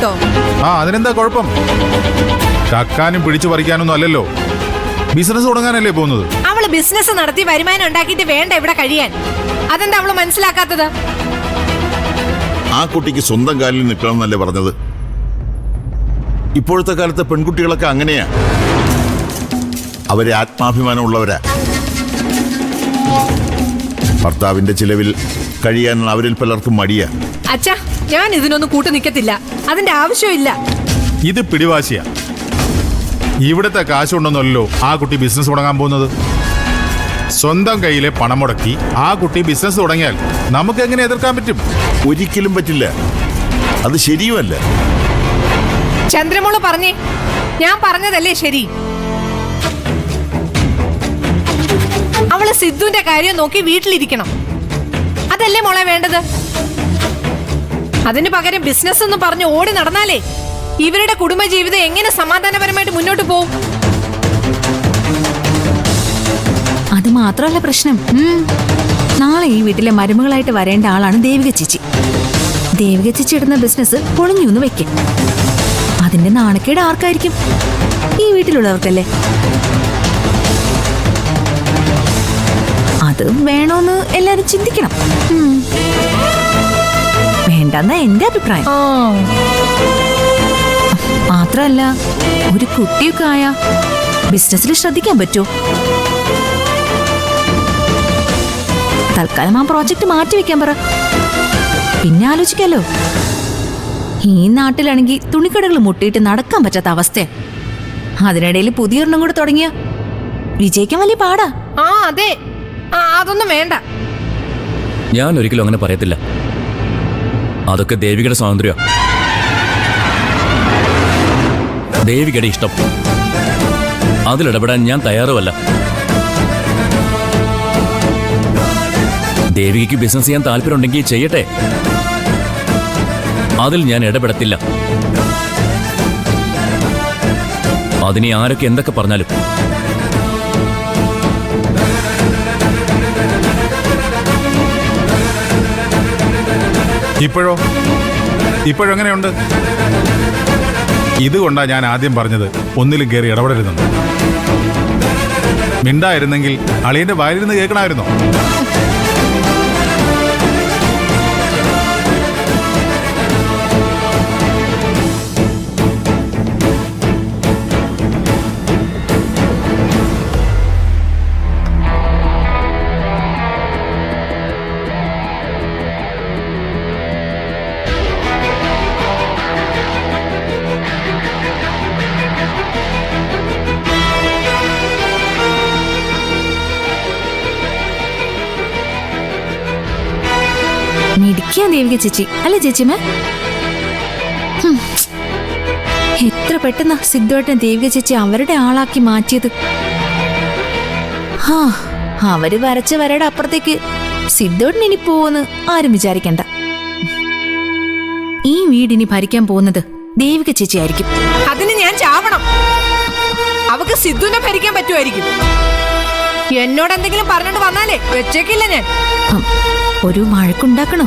ബുദ്ധിമുട്ടോ? ആ, അതിനെന്താ കുഴപ്പം? കക്കാനും പിടിച്ചു പറിക്കാനൊന്നും അല്ലല്ലോ, ബിസിനസ് തുടങ്ങാനല്ലേ പോകുന്നത്. അവള് ബിസിനസ് നടത്തി വരുമാനം ഉണ്ടാക്കിയിട്ട് വേണ്ട ഇവിടെ കഴിയാൻ. അതെന്താ അവള് മനസ്സിലാക്കാത്തത്? ആ കുട്ടിക്ക് സ്വന്തം കാലിൽ നിൽക്കണം എന്നല്ലേ പറഞ്ഞത്? ഇപ്പോഴത്തെ കാലത്തെ പെൺകുട്ടികളൊക്കെ അങ്ങനെയാ, അവരെ ആത്മാഭിമാനമുള്ളവരാ. ഭർത്താവിന്റെ ചിലവിൽ കഴിയാൻ അവരിൽ പലർക്കും മടിയാ. അച്ഛാ, ഞാൻ ഇതിനൊന്നും കൂട്ടു നിൽക്കത്തില്ല. അതിന്റെ ആവശ്യമില്ല. ഇത് പിടിവാശിയാ. ഇവിടുത്തെ കാശുണ്ടെന്നല്ലോ ആ കുട്ടി ബിസിനസ് തുടങ്ങാൻ പോകുന്നത്. സ്വന്തം കയ്യിലെ പണം മുടക്കി ആ കുട്ടി ബിസിനസ് തുടങ്ങിയാൽ നമുക്ക് എങ്ങനെ എതിർക്കാൻ പറ്റും? ഒരിക്കലും പറ്റില്ല, അത് ശരിയുമല്ല. ചന്ദ്രമോള് പറഞ്ഞേ, ഞാൻ പറഞ്ഞതല്ലേ ശരി? അവള് സിദ്ധുവിന്റെ കാര്യം നോക്കി വീട്ടിലിരിക്കണം, അതല്ലേ മോളെ വേണ്ടത്? അതിന് പകരം ബിസിനസ് എന്ന് പറഞ്ഞ് ഓടി നടന്നാലേ ഇവരുടെ കുടുംബജീവിതം എങ്ങനെ സമാധാനപരമായിട്ട് മുന്നോട്ട് പോകും? അത് മാത്രമല്ല പ്രശ്നം, നാളെ ഈ വീട്ടിലെ മരുമകളായിട്ട് വരേണ്ട ആളാണ് ദേവിക ചേച്ചി. ദേവിക ചേച്ചി ഇടുന്ന ബിസിനസ് പൊളിഞ്ഞു എന്ന് വെക്കും. അതിന്റെ നാണക്കേട് ആർക്കായിരിക്കും? ഈ വീട്ടിലുള്ളവർക്കല്ലേ. അത് വേണോന്ന് എല്ലാരും ചിന്തിക്കണം. വേണ്ടെന്ന എന്റെ അഭിപ്രായം. മാത്രല്ല, ഒരു കുട്ടിയൊക്കെ ആയ ബിസിനസ്സിൽ ശ്രദ്ധിക്കാൻ പറ്റുമോ? തൽക്കാലം ആ പ്രോജക്റ്റ് മാറ്റിവെക്കാൻ പറ, പിന്നെ ആലോചിക്കാലോ. ഈ നാട്ടിലാണെങ്കിൽ തുണിക്കടകൾ മുട്ടിയിട്ട് നടക്കാൻ പറ്റാത്ത അവസ്ഥ. അതിനിടയിൽ പുതിയൊരെണ്ണം കൂടെ തുടങ്ങിയ വിജയിക്കാൻ വലിയ പാടാ. അതെ, അതൊന്നും വേണ്ട. ഞാൻ ഒരിക്കലും അങ്ങനെ പറയത്തില്ല. അതൊക്കെ ദേവികയുടെ സ്വാതന്ത്ര്യം, ദേവികയുടെ ഇഷ്ടം. അതിലിടപെടാൻ ഞാൻ തയ്യാറുമല്ല. ദേവികയ്ക്ക് ബിസിനസ് ചെയ്യാൻ താല്പര്യമുണ്ടെങ്കിൽ ചെയ്യട്ടെ, അതിൽ ഞാൻ ഇടപെടത്തില്ല. അതിനെ ആരൊക്കെ എന്തൊക്കെ പറഞ്ഞാലും. ഇപ്പോഴെങ്ങനെയുണ്ട്? ഇതുകൊണ്ടാ ഞാൻ ആദ്യം പറഞ്ഞത് ഒന്നിലും കയറി ഇടപെടരുതെന്ന്. മിണ്ടായിരുന്നെങ്കിൽ അളിയന്റെ വായിലിരുന്ന് കേൾക്കണമായിരുന്നോ? മിടിക്കാ ദേവിക ചേച്ചി, അല്ലേ ചേച്ചിമേ? എത്ര പെട്ടെന്ന് സിദ്ധുവേട്ടൻ ദേവിക ചേച്ചി അവരുടെ ആളാക്കി മാറ്റിയത്. അവര് വരച്ച വരയുടെ അപ്പുറത്തേക്ക് സിദ്ധുവേട്ടൻ ഇനി പോവെന്ന് ആരും വിചാരിക്കണ്ട. ഈ വീടിനി ഭരിക്കാൻ പോകുന്നത് ദേവിക ചേച്ചി ആയിരിക്കും. അതിന് ഞാൻ ചാവണം. അവക്ക് സിദ്ധുവിനെ ഭരിക്കാൻ പറ്റുമായിരിക്കും. എന്നോട് എന്തെങ്കിലും പറഞ്ഞിട്ട് വന്നാലേ വെച്ചേക്കില്ല ഞാൻ. ഒരു വഴക്കുണ്ടാക്കണോ?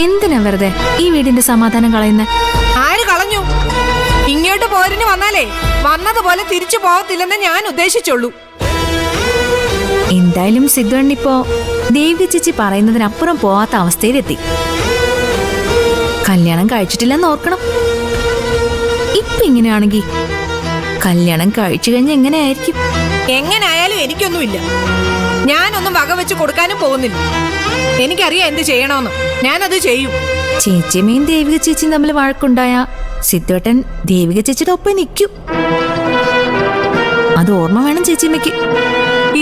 എന്തിനാ വെറുതെ ഈ വീടിന്റെ സമാധാനം കളയുന്ന? ആര് കളഞ്ഞു? ഇങ്ങോട്ട് പോരിന് വന്നാലേ വന്നതുപോലെ തിരിച്ചു പോകത്തില്ലെന്ന് ഞാൻ ഉദ്ദേശിച്ചുള്ളൂ. എന്തായാലും സിദ്ധുവണ്ണിപ്പോ ദേവിക ചേച്ചി പറയുന്നതിനപ്പുറം പോവാത്ത അവസ്ഥയിലെത്തി. കല്യാണം കഴിച്ചിട്ടില്ലെന്ന് ഓർക്കണം. ഇപ്പൊ ഇങ്ങനെയാണെങ്കി കല്യാണം കഴിച്ചു കഴിഞ്ഞ എങ്ങനെയായിരിക്കും? എങ്ങനെയായാലും എനിക്കൊന്നുമില്ല. ഞാനൊന്നും വകവെച്ച് കൊടുക്കാനും പോകുന്നില്ല. എനിക്കറിയാം എന്ത് ചെയ്യണമെന്ന്. ഞാനത് ചെയ്യും. ചേച്ചിയമ്മയും ദേവിക ചേച്ചിയും തമ്മിൽ വഴക്കുണ്ടായ സിദ്ധുവേട്ടൻ ദേവിക ചേച്ചിയുടെ ഒപ്പം നിൽക്കും. അത് ഓർമ്മ വേണം ചേച്ചിയമ്മയ്ക്ക്.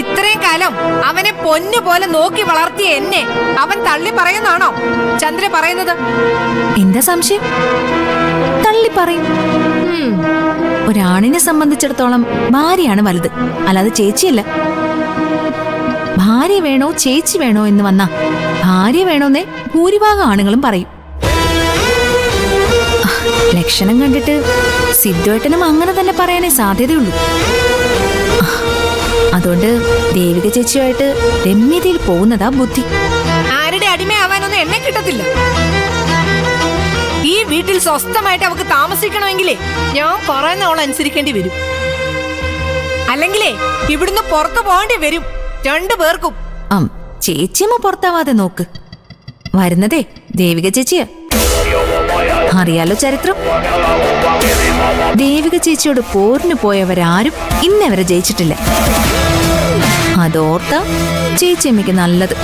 ഇത്രയും കാലം അവനെ പൊന്നു പോലെ നോക്കി വളർത്തിയ എന്നെ അവൻ തള്ളി പറയുന്നാണോ ചന്ദ്ര പറയുന്നത്? എന്താ സംശയം? തള്ളി പറയും. ഒരാണിനെ സംബന്ധിച്ചിടത്തോളം ഭാര്യയാണ് വലുത്, അല്ലാതെ ചേച്ചിയല്ല. ഭാര്യ വേണോ ചേച്ചി വേണോ എന്ന് വന്നാ ഭാര്യ വേണോന്നേ ഭൂരിഭാഗം ആണുങ്ങളും പറയും. ലക്ഷണം കണ്ടിട്ട് സിദ്ധുവേട്ടനും അങ്ങനെ തന്നെ പറയാനേ സാധ്യതയുള്ളൂ. അതുകൊണ്ട് ദേവിക ചേച്ചിയുമായിട്ട് രമ്യതയിൽ പോകുന്നതാ ബുദ്ധി. ആരുടെ അടിമയാവാനൊന്നും എന്നെ കിട്ടത്തില്ല. ഈ വീട്ടിൽ സ്വസ്ഥമായിട്ട് അവക്ക് താമസിക്കണമെങ്കിലേ ഞാൻ പറയുന്ന അവൾ അനുസരിക്കേണ്ടി വരും. അല്ലെങ്കിലേ ഇവിടുന്ന് പുറത്തു പോകേണ്ടി വരും 2 പേർക്കും. ചേച്ചിയമ്മ പുറത്താവാതെ നോക്ക്. വരുന്നതേ ദേവിക ചേച്ചിയാ. അറിയാലോ ചരിത്രം. ദേവിക ചേച്ചിയോട് പോരിന് പോയവരാരും ഇന്നവരെ ജയിച്ചിട്ടില്ല. അതോർത്ത ചേച്ചിയമ്മയ്ക്ക് നല്ലത്.